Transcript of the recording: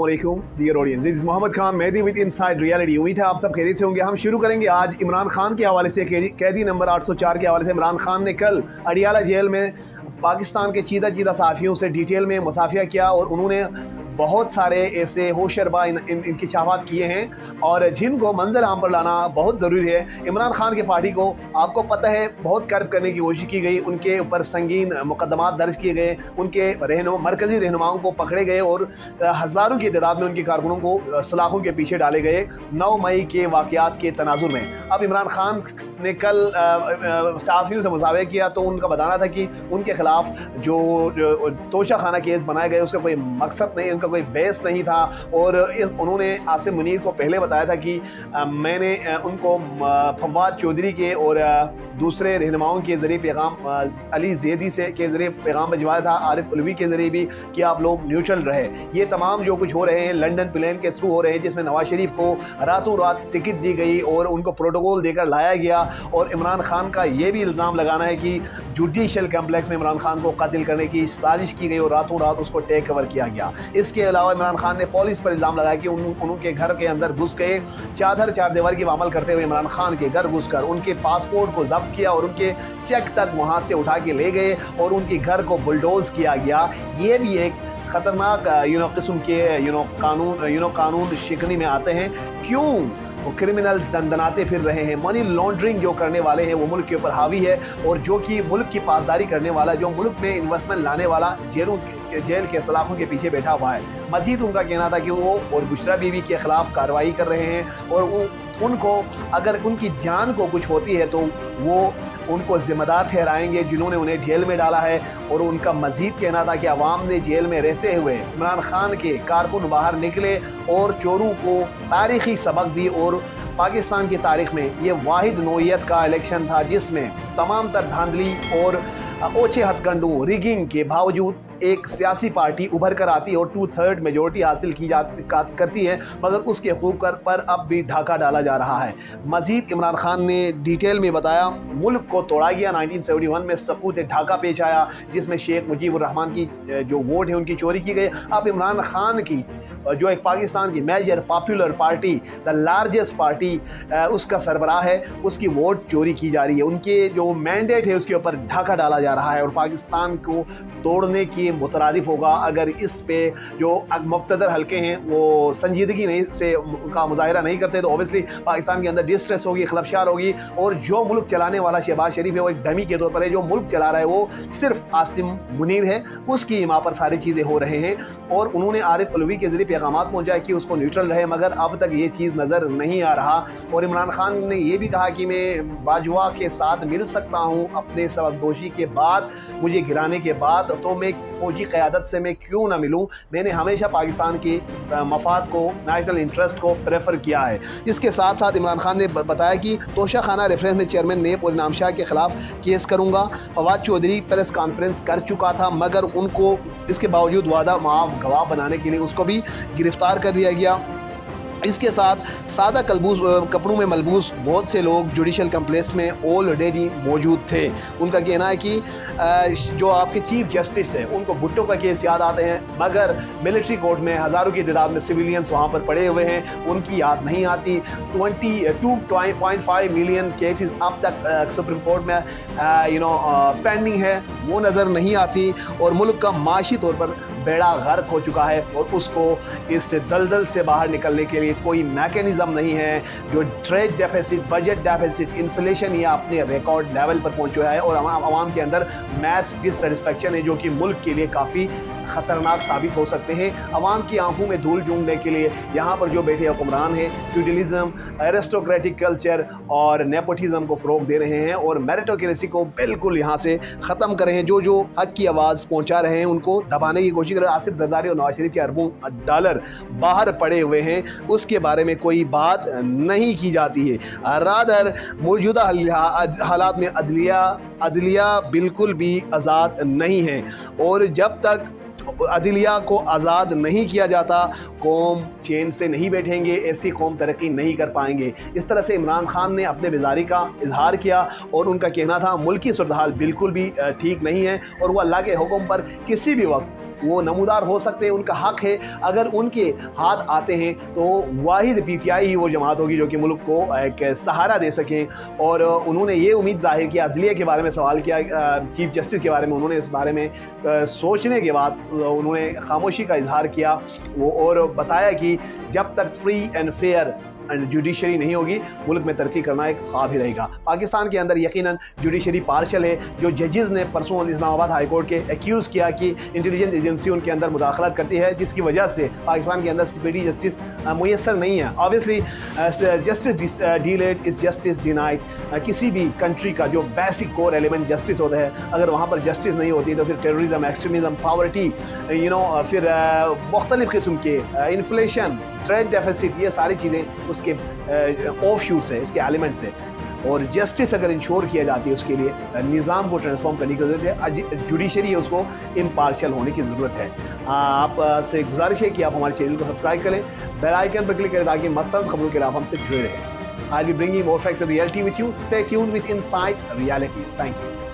अस्सलामुअलैकुम dear audience, this is Mohammad Khan Mehdi with Inside Reality. उम्मीद है आप सब खैरियत से होंगे। हम शुरू करेंगे आज इमरान खान के हवाले से। कैदी नंबर 804 के हवाले से इमरान खान ने कल अडियाला जेल में पाकिस्तान के चीदा सहाफ़ियों से डिटेल में मुसाफिया किया और उन्होंने बहुत सारे ऐसे होशरबा इंकशाफात किए हैं और जिनको मंजर आम पर लाना बहुत ज़रूरी है। इमरान खान की पार्टी को आपको पता है बहुत कर्ब करने की कोशिश की गई, उनके ऊपर संगीन मुकदमात दर्ज किए गए, उनके मरकज़ी रहनुमाओं को पकड़े गए और हज़ारों की तादाद में उनके कारकुनों को सलाखों के पीछे डाले गए 9 मई के वाक़यात के तनाजुर में। अब इमरान खान ने कल सहाफ़ियों से मुसाफिया किया तो उनका बताना था कि उनके ख़िलाफ़ जो तोशा खाना केस बनाया गया उसका कोई मकसद नहीं, उनका कोई बेस नहीं था। और उन्होंने आसिम मुनीर को पहले बताया था कि मैंने उनको फवाद चौधरी के और दूसरे रहनुमाओं के ज़रिए पैगाम अली ज़ैदी से के ज़रिए पैगाम भिजवाया था, आरिफ उलवी के ज़रिए भी, कि आप लोग न्यूट्रल रहे। ये तमाम जो कुछ हो रहे हैं लंदन प्लेन के थ्रू हो रहे हैं, जिसमें नवाज शरीफ को रातों रात टिकट दी गई और उनको प्रोटोकॉल देकर लाया गया। और इमरान खान का ये भी इल्ज़ाम लगाना है कि जुडिशल कम्प्लेक्स में इमरान खान को कत्ल करने की साजिश की गई और रातों रात उसको टेक कवर किया गया। इसके अलावा इमरान खान ने पुलिस पर इल्ज़ाम लगाया कि उनके घर के अंदर घुस गए, चार दीवार की अमल करते हुए इमरान खान के घर घुसकर उनके पासपोर्ट को जब्त किया और उनके चेक तक वहाँ से उठा के ले गए और उनके घर को बुलडोज किया गया। ये भी एक ख़तरनाक किस्म के कानून शिकनी में आते हैं। क्यों वो क्रिमिनल्स दंदनाते फिर रहे हैं? मनी लॉन्ड्रिंग जो करने वाले हैं वो मुल्क के ऊपर हावी है और जो कि मुल्क की पासदारी करने वाला, जो मुल्क में इन्वेस्टमेंट लाने वाला जेल के सलाखों के पीछे बैठा हुआ है। मजीद उनका कहना था कि वो और बुशरा बीवी के ख़िलाफ़ कार्रवाई कर रहे हैं और उनको अगर उनकी जान को कुछ होती है तो वो उनको ज़िम्मेदार ठहराएंगे जिन्होंने उन्हें जेल में डाला है। और उनका मजीद कहना था कि अवाम ने जेल में रहते हुए इमरान खान के कारकुन बाहर निकले और चोरों को तारीख़ी सबक दी और पाकिस्तान की तारीख़ में ये वाहिद नौइयत का इलेक्शन था जिसमें तमाम तर धांधली और ओछे हथकंडों रिगिंग के बावजूद एक सियासी पार्टी उभर कर आती है और 2/3 मेजोरिटी हासिल की करती है, मगर उसके हकूक़ पर अब भी ढाका डाला जा रहा है। मज़ीद इमरान खान ने डिटेल में बताया मुल्क को तोड़ा गया। 1971 में सकूत ढाका पेश आया जिसमें शेख मुजीबुर रहमान की जो वोट है उनकी चोरी की गई। अब इमरान खान की जो एक पाकिस्तान की major popular party, the largest party, उसका सरबराह है, उसकी वोट चोरी की जा रही है। उनके जो मैंडेट है उसके ऊपर ढाका डाला जा रहा है और पाकिस्तान को तोड़ने की मुतरादिफ होगा अगर इस पे जो मुक़्तदर हल्के हैं वो संजीदगी नहीं से उनका मुजाहिरा नहीं करते तो ऑब्वियसली पाकिस्तान के अंदर डिस्ट्रेस होगी, खलफशार होगी। और जो मुल्क चलाने वाला शहबाज शरीफ है वो एक डमी के तौर पर है। जो मुल्क चला रहा है वो सिर्फ आसिम मुनीर है, उसकी इमा पर सारी चीज़ें हो रहे हैं। और उन्होंने आरिफ उलवी के ज़रिए पैगाम पहुँचाया कि उसको न्यूट्रल रहे, मगर अब तक ये चीज़ नज़र नहीं आ रहा। और इमरान खान ने ये भी कहा कि मैं बाजवा के साथ मिल सकता हूँ अपने सबकदोशी के बाद, मुझे गिराने के बाद, तो मैं फौजी क़यादत से मैं क्यों ना मिलूं। मैंने हमेशा पाकिस्तान की मफाद को, नेशनल इंटरेस्ट को प्रेफर किया है। इसके साथ साथ इमरान खान ने बताया कि तोशा खाना रेफरेंस में चेयरमैन नेप और इनाम शाह के ख़िलाफ़ केस करूँगा। फवाद चौधरी प्रेस कॉन्फ्रेंस कर चुका था मगर उनको इसके बावजूद वादा माफ गवाह बनाने के लिए उसको भी गिरफ़्तार कर दिया गया। इसके साथ सादा कपड़ों में मलबूस बहुत से लोग जुडिशल कम्प्लेक्स में ऑलरेडी मौजूद थे। उनका कहना है कि जो आपके चीफ जस्टिस है उनको भुट्टो का केस याद आते हैं, मगर मिलिट्री कोर्ट में हज़ारों की तादाद में सिविलियंस वहाँ पर पड़े हुए हैं, उनकी याद नहीं आती। 22.5 मिलियन केसेस अब तक सुप्रीम कोर्ट में पेंडिंग है, वो नज़र नहीं आती। और मुल्क का माशी तौर पर बेड़ा गर्क हो चुका है और उसको इस दलदल से बाहर निकलने के लिए कोई मैकेनिज़्म नहीं है। जो trade deficit, budget deficit, inflation ये अपने रिकॉर्ड लेवल पर पहुंचा है और आवाम के अंदर मैस डिससेटिस्फेक्शन है जो कि मुल्क के लिए काफ़ी ख़तरनाक साबित हो सकते हैं। अवाम की आंखों में धूल झोंकने के लिए यहाँ पर जो बैठे हुक्मरान हैं फ्यूडलिज्म, एरिस्टोक्रेटिक कल्चर और नेपोटिज्म को फ़रोग दे रहे हैं और मेरिटोक्रेसी को बिल्कुल यहाँ से ख़त्म कर रहे हैं। जो हक की आवाज़ पहुँचा रहे हैं उनको दबाने की कोशिश कर रहे हैं। आसिफ जरदारी और नवाज शरीफ के अरबों डॉलर बाहर पड़े हुए हैं, उसके बारे में कोई बात नहीं की जाती है। रादर मौजूदा हालात में अदलिया बिल्कुल भी आज़ाद नहीं है और जब तक अदलिया को आज़ाद नहीं किया जाता कौम चैन से नहीं बैठेंगे, ऐसी कौम तरक्की नहीं कर पाएंगे। इस तरह से इमरान खान ने अपने बेजारी का इजहार किया और उनका कहना था मुल्क की सूरत हाल बिल्कुल भी ठीक नहीं है और वह अल्लाह के हुक्म पर किसी भी वक्त वो नमूदार हो सकते हैं, उनका हक है। अगर उनके हाथ आते हैं तो वाहिद PTI ही वो जमात होगी जो कि मुल्क को एक सहारा दे सकें। और उन्होंने ये उम्मीद जाहिर किया, अदलिया के बारे में सवाल किया, चीफ जस्टिस के बारे में उन्होंने इस बारे में सोचने के बाद उन्होंने खामोशी का इजहार किया वो, और बताया कि जब तक फ्री एंड फेयर जुडिशरी नहीं होगी मुल्क में तरक्की करना एक ख्वाब ही रहेगा। पाकिस्तान के अंदर यकीनन जुडिशरी पार्शल है। जो जजेस ने परसों इस्लामाबाद हाई कोर्ट के एक्यूज़ किया कि इंटेलिजेंस एजेंसी उनके अंदर मुदाखलत करती है, जिसकी वजह से पाकिस्तान के अंदर स्पीडी जस्टिस मुयसर नहीं है। Obviously justice delayed is justice denied. किसी भी कंट्री का जो बेसिक कोर एलिमेंट जस्टिस होता है, अगर वहाँ पर जस्टिस नहीं होती तो फिर टेररिज्म, एक्सट्रीमिज़म, पावर्टी, फिर मुख्तलिफ़ किस्म के इन्फ्लेशन, ट्रेड डेफिसिट, ये सारी चीज़ें उसके ऑफ शूट्स है, इसके एलिमेंट्स है। और जस्टिस अगर इंश्योर किया जाती है उसके लिए निज़ाम को ट्रांसफॉर्म करने की ज़रूरत है। जुडिशरी है उसको इम्पार्शियल होने की ज़रूरत है। आपसे गुजारिश है कि आप हमारे चैनल को सब्सक्राइब करें, बेल आइकन पर क्लिक करें ताकि मस्तंद खबरों के लिए आप हमसे जुड़े रहें। I will bringing more facts and reality with you. Stay tuned with Inside reality. Thank you.